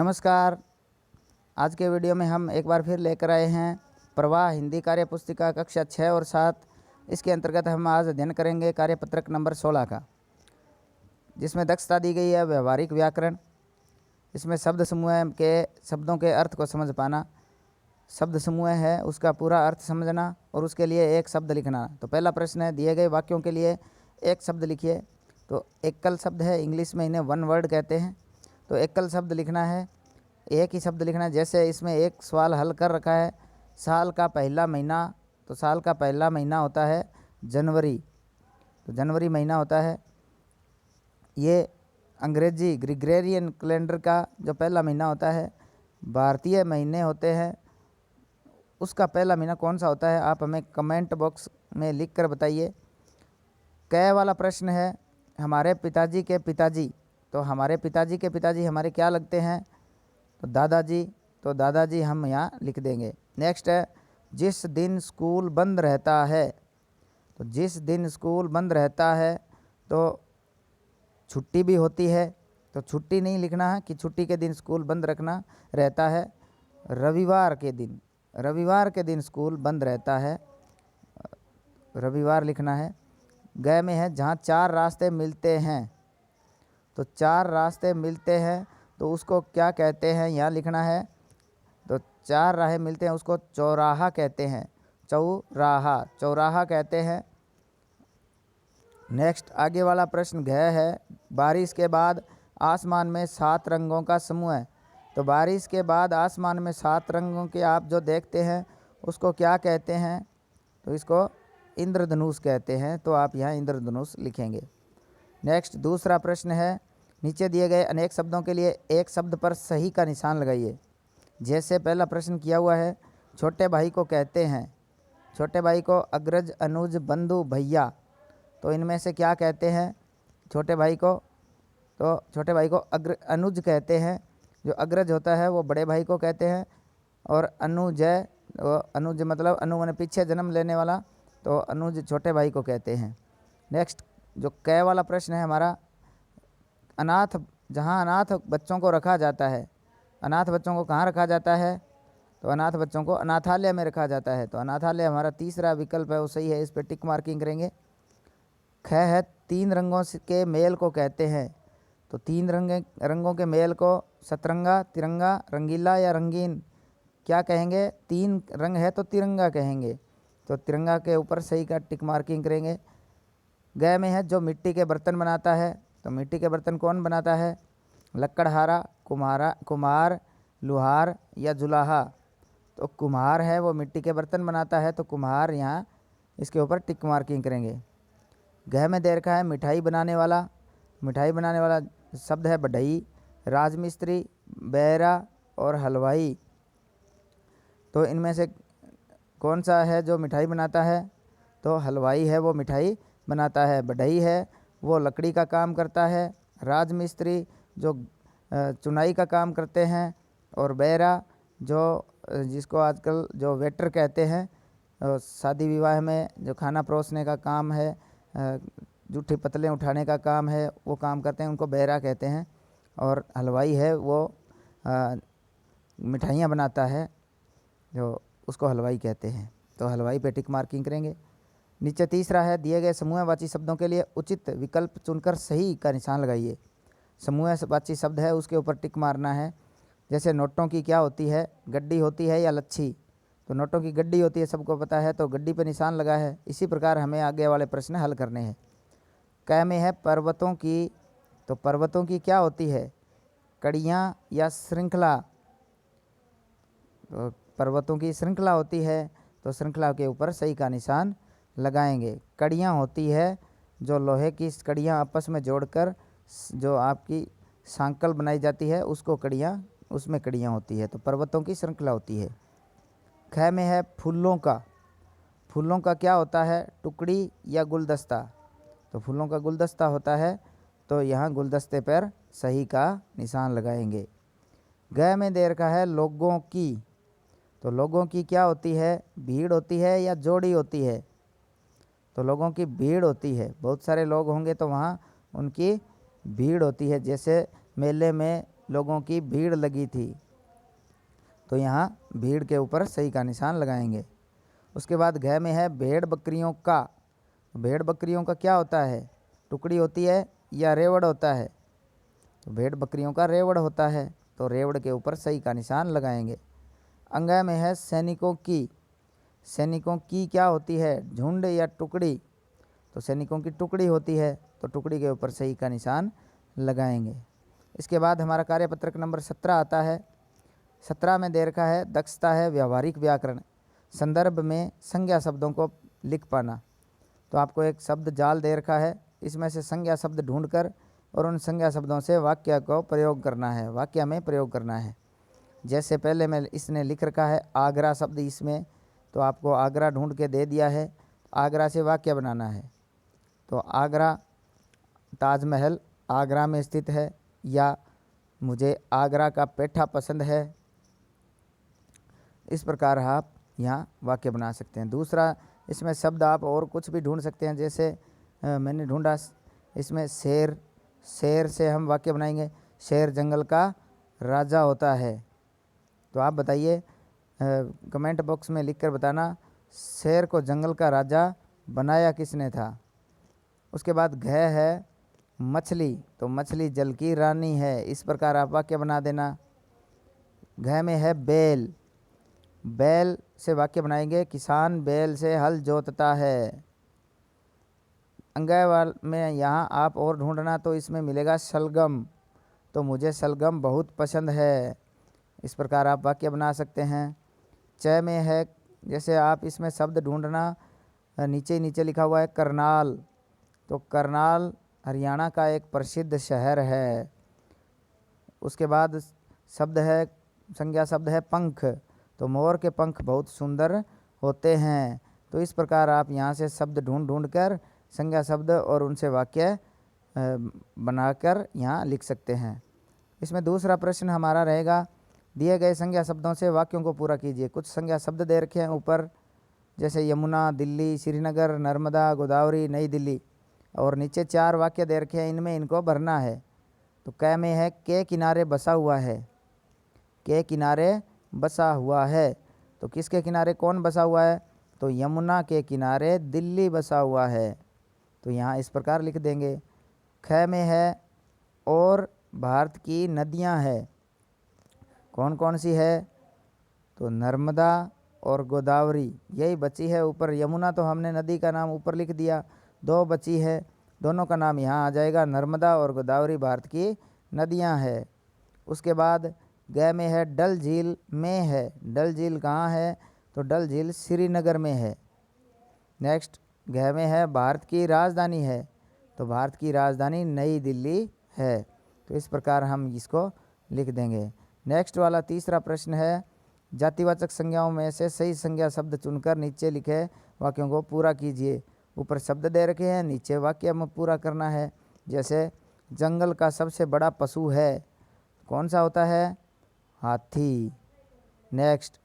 नमस्कार। आज के वीडियो में हम एक बार फिर लेकर आए हैं प्रवाह हिंदी कार्य पुस्तिका कक्षा 6 और 7। इसके अंतर्गत हम आज अध्ययन करेंगे कार्यपत्रक नंबर 16 का, जिसमें दक्षता दी गई है व्यवहारिक व्याकरण। इसमें शब्द समूह के शब्दों के अर्थ को समझ पाना, शब्द समूह है उसका पूरा अर्थ समझना और उसके लिए एक शब्द लिखना। तो पहला प्रश्न है, दिए गए वाक्यों के लिए एक शब्द लिखिए। तो एकल शब्द है, इंग्लिश में इन्हें वन वर्ड कहते हैं। तो एकल शब्द लिखना है, एक ही शब्द लिखना है। जैसे इसमें एक सवाल हल कर रखा है, साल का पहला महीना। तो साल का पहला महीना होता है जनवरी, तो जनवरी महीना होता है। ये अंग्रेजी ग्रेगोरियन कैलेंडर का जो पहला महीना होता है, भारतीय महीने होते हैं, उसका पहला महीना कौन सा होता है, आप हमें कमेंट बॉक्स में लिख कर बताइए। कै वाला प्रश्न है, हमारे पिताजी के पिताजी। तो हमारे पिताजी के पिताजी हमारे क्या लगते हैं, तो दादाजी। तो दादाजी हम यहाँ लिख देंगे। नेक्स्ट है, जिस दिन स्कूल बंद रहता है। तो जिस दिन स्कूल बंद रहता है तो छुट्टी भी होती है, तो छुट्टी नहीं लिखना है कि छुट्टी के दिन स्कूल बंद रखना रहता है। रविवार के दिन, रविवार के दिन स्कूल बंद रहता है, रविवार लिखना है। गए में है, जहाँ चार रास्ते मिलते हैं। तो चार रास्ते मिलते हैं तो उसको क्या कहते हैं, यहाँ लिखना है। तो चार राहें मिलते हैं उसको चौराहा कहते हैं, चौराहा, चौराहा कहते हैं। नेक्स्ट आगे वाला प्रश्न घ है, बारिश के बाद आसमान में 7 रंगों का समूह है। तो बारिश के बाद आसमान में 7 रंगों के आप जो देखते हैं उसको क्या कहते हैं, तो इसको इंद्रधनुष कहते हैं। तो आप यहाँ इंद्रधनुष लिखेंगे। नेक्स्ट दूसरा प्रश्न है, नीचे दिए गए अनेक शब्दों के लिए एक शब्द पर सही का निशान लगाइए। जैसे पहला प्रश्न किया हुआ है, छोटे भाई को कहते हैं, छोटे भाई को अग्रज, अनुज, बंधु, भैया। तो इनमें से क्या कहते हैं छोटे भाई को, तो छोटे भाई को अनुज कहते हैं। जो अग्रज होता है वो बड़े भाई को कहते हैं, और अनुज है, अनुज मतलब अनु मैंने पीछे जन्म लेने वाला, तो अनुज छोटे भाई को कहते हैं। नेक्स्ट जो कै वाला प्रश्न है हमारा, अनाथ, जहाँ अनाथ बच्चों को रखा जाता है, अनाथ बच्चों को कहाँ रखा जाता है, तो अनाथ बच्चों को अनाथालय में रखा जाता है। तो अनाथालय हमारा तीसरा विकल्प है, वो सही है, इस पर टिक मार्किंग करेंगे। ख है, 3 रंगों के मेल को कहते हैं। तो 3 रंगों के मेल को सतरंगा, तिरंगा, रंगीला या रंगीन क्या कहेंगे, 3 रंग है तो तिरंगा कहेंगे। तो तिरंगा के ऊपर सही का टिक मार्किंग करेंगे। गए में है, जो मिट्टी के बर्तन बनाता है। तो मिट्टी के बर्तन कौन बनाता है, लकड़हारा, कुम्हार, लुहार या जुलाहा। तो कुम्हार है वो मिट्टी के बर्तन बनाता है, तो कुम्हार यहाँ इसके ऊपर टिक मार्किंग करेंगे। गह में दे रखा है, मिठाई बनाने वाला। मिठाई बनाने वाला शब्द है बढ़ई, राजमिस्त्री, बैरा और हलवाई। तो इनमें से कौन सा है जो मिठाई बनाता है, तो हलवाई है वो मिठाई बनाता है। बढ़ई है वो लकड़ी का काम करता है, राजमिस्त्री जो चुनाई का काम करते हैं, और बैरा जो जिसको आजकल जो वेटर कहते हैं, शादी विवाह में जो खाना परोसने का काम है, जूठे पतले उठाने का काम है, वो काम करते हैं, उनको बैरा कहते हैं। और हलवाई है वो मिठाइयाँ बनाता है, जो उसको हलवाई कहते हैं। तो हलवाई पे टिक मार्किंग करेंगे। नीचे तीसरा है, दिए गए समूहवाची शब्दों के लिए उचित विकल्प चुनकर सही का निशान लगाइए। समूहवाची शब्द है उसके ऊपर टिक मारना है। जैसे नोटों की क्या होती है, गड्डी होती है या लच्छी। तो नोटों की गड्डी होती है, सबको पता है, तो गड्डी पे निशान लगा है। इसी प्रकार हमें आगे वाले प्रश्न हल करने हैं। कै में है, पर्वतों की। तो पर्वतों की क्या होती है, कड़ियाँ या श्रृंखला। तो पर्वतों की श्रृंखला होती है, तो श्रृंखला के ऊपर सही का निशान लगाएंगे। कड़ियाँ होती है जो लोहे की कड़ियाँ आपस में जोड़कर जो आपकी सांकल बनाई जाती है, उसको कड़ियाँ, उसमें कड़ियाँ होती है। तो पर्वतों की श्रृंखला होती है। ख में है, फूलों का। फूलों का क्या होता है, टुकड़ी या गुलदस्ता। तो फूलों का गुलदस्ता होता है, तो यहाँ गुलदस्ते पर सही का निशान लगाएंगे। ग में दे रखा है, लोगों की। तो लोगों की क्या होती है, भीड़ होती है या जोड़ी होती है। तो लोगों की भीड़ होती है, बहुत सारे लोग होंगे तो वहाँ उनकी भीड़ होती है। जैसे मेले में लोगों की भीड़ लगी थी। तो यहाँ भीड़ के ऊपर सही का निशान लगाएंगे। उसके बाद घ में है भेड़ बकरियों का। भेड़ बकरियों का क्या होता है? टुकड़ी होती है या रेवड़ होता है? तो भेड़ बकरियों का रेवड़ होता है, तो रेवड़ के ऊपर सही का निशान लगाएंगे। अंग में है सैनिकों की। सैनिकों की क्या होती है? झुंड या टुकड़ी? तो सैनिकों की टुकड़ी होती है, तो टुकड़ी के ऊपर सही का निशान लगाएंगे। इसके बाद हमारा कार्यपत्रक नंबर 17 आता है। 17 में दे रखा है दक्षता है व्यावहारिक व्याकरण, संदर्भ में संज्ञा शब्दों को लिख पाना। तो आपको एक शब्द जाल दे रखा है, इसमें से संज्ञा शब्द ढूंढकर और उन संज्ञा शब्दों से वाक्य को प्रयोग करना है, वाक्य में प्रयोग करना है। जैसे पहले में इसने लिख रखा है आगरा शब्द इसमें, तो आपको आगरा ढूंढ के दे दिया है, आगरा से वाक्य बनाना है। तो आगरा, ताजमहल आगरा में स्थित है, या मुझे आगरा का पेठा पसंद है। इस प्रकार आप यहाँ वाक्य बना सकते हैं। दूसरा, इसमें शब्द आप और कुछ भी ढूंढ सकते हैं। जैसे मैंने ढूंढा इसमें शेर, शेर से हम वाक्य बनाएंगे, शेर जंगल का राजा होता है। तो आप बताइए, कमेंट बॉक्स में लिखकर बताना शेर को जंगल का राजा बनाया किसने था। उसके बाद घ है मछली, तो मछली जल की रानी है। इस प्रकार आप वाक्य बना देना। घ में है बैल, बैल से वाक्य बनाएंगे, किसान बैल से हल जोतता है। अंगैवाल में यहाँ आप और ढूंढना, तो इसमें मिलेगा शलगम, तो मुझे शलगम बहुत पसंद है। इस प्रकार आप वाक्य बना सकते हैं। च में है, जैसे आप इसमें शब्द ढूंढना, नीचे नीचे लिखा हुआ है करनाल, तो करनाल हरियाणा का एक प्रसिद्ध शहर है। उसके बाद शब्द है, संज्ञा शब्द है पंख, तो मोर के पंख बहुत सुंदर होते हैं। तो इस प्रकार आप यहाँ से शब्द ढूंढ ढूंढ कर संज्ञा शब्द और उनसे वाक्य बनाकर यहाँ लिख सकते हैं। इसमें दूसरा प्रश्न हमारा रहेगा, दिए गए संज्ञा शब्दों से वाक्यों को पूरा कीजिए। कुछ संज्ञा शब्द दे रखे हैं ऊपर, जैसे यमुना, दिल्ली, श्रीनगर, नर्मदा, गोदावरी, नई दिल्ली, और नीचे 4 वाक्य दे रखे हैं, इनमें इनको भरना है। तो क में है के किनारे बसा हुआ है, के किनारे बसा हुआ है, तो किसके किनारे कौन बसा हुआ है? तो यमुना के किनारे दिल्ली बसा हुआ है, तो यहाँ इस प्रकार लिख देंगे। ख में है और भारत की नदियाँ है, कौन कौन सी है? तो नर्मदा और गोदावरी यही बची है। ऊपर यमुना तो हमने नदी का नाम ऊपर लिख दिया, 2 बची है, दोनों का नाम यहाँ आ जाएगा, नर्मदा और गोदावरी भारत की नदियाँ है। उसके बाद ग में है डल झील में है, डल झील कहाँ है? तो डल झील श्रीनगर में है। नेक्स्ट घ में है भारत की राजधानी है, तो भारत की राजधानी नई दिल्ली है। तो इस प्रकार हम इसको लिख देंगे। नेक्स्ट वाला तीसरा प्रश्न है, जातिवाचक संज्ञाओं में से सही संज्ञा शब्द चुनकर नीचे लिखे वाक्यों को पूरा कीजिए। ऊपर शब्द दे रखे हैं, नीचे वाक्य में पूरा करना है। जैसे जंगल का सबसे बड़ा पशु है, कौन सा होता है? हाथी। नेक्स्ट,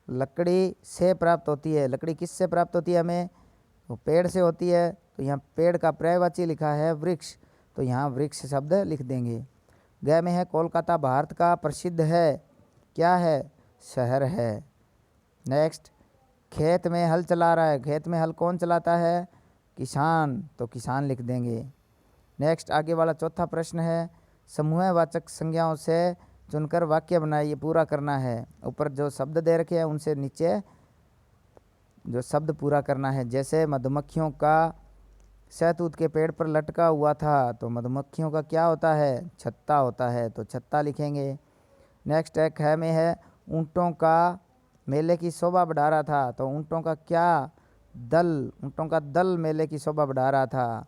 लकड़ी से प्राप्त होती है, लकड़ी किससे प्राप्त होती है हमें? तो पेड़ से होती है, तो यहाँ पेड़ का पर्यायवाची लिखा है वृक्ष, तो यहाँ वृक्ष शब्द लिख देंगे। ग में है कोलकाता भारत का प्रसिद्ध है, क्या है? शहर है। नेक्स्ट, खेत में हल चला रहा है, खेत में हल कौन चलाता है? किसान, तो किसान लिख देंगे। नेक्स्ट, आगे वाला चौथा प्रश्न है, समूहवाचक संज्ञाओं से चुनकर वाक्य बनाइए, पूरा करना है। ऊपर जो शब्द दे रखे हैं उनसे नीचे जो शब्द पूरा करना है। जैसे मधुमक्खियों का शहतूत के पेड़ पर लटका हुआ था, तो मधुमक्खियों का क्या होता है? छत्ता होता है, तो छत्ता लिखेंगे। नेक्स्ट है, ख में है ऊँटों का मेले की शोभा बढ़ा रहा था, तो ऊँटों का क्या? दल, ऊँटों का दल मेले की शोभा बढ़ा रहा था।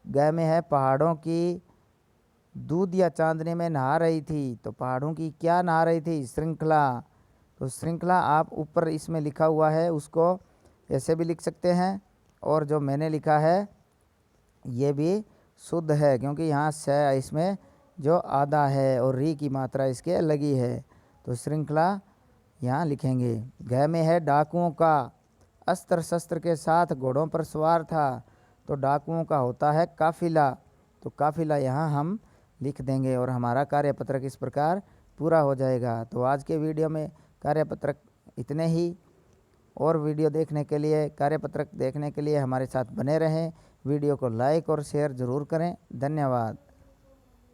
ग में है पहाड़ों की दूध या चांदनी में नहा रही थी, तो पहाड़ों की क्या नहा रही थी? श्रृंखला, तो श्रृंखला आप ऊपर इसमें लिखा हुआ है उसको ऐसे भी लिख सकते हैं, और जो मैंने लिखा है ये भी शुद्ध है, क्योंकि यहाँ से इसमें जो आधा है और री की मात्रा इसके लगी है, तो श्रृंखला यहाँ लिखेंगे। घ में है डाकुओं का अस्त्र शस्त्र के साथ घोड़ों पर सवार था, तो डाकुओं का होता है काफिला, तो काफिला यहाँ हम लिख देंगे और हमारा कार्यपत्रक इस प्रकार पूरा हो जाएगा। तो आज के वीडियो में कार्यपत्रक इतने ही। और वीडियो देखने के लिए, कार्यपत्रक देखने के लिए हमारे साथ बने रहें। वीडियो को लाइक और शेयर ज़रूर करें। धन्यवाद।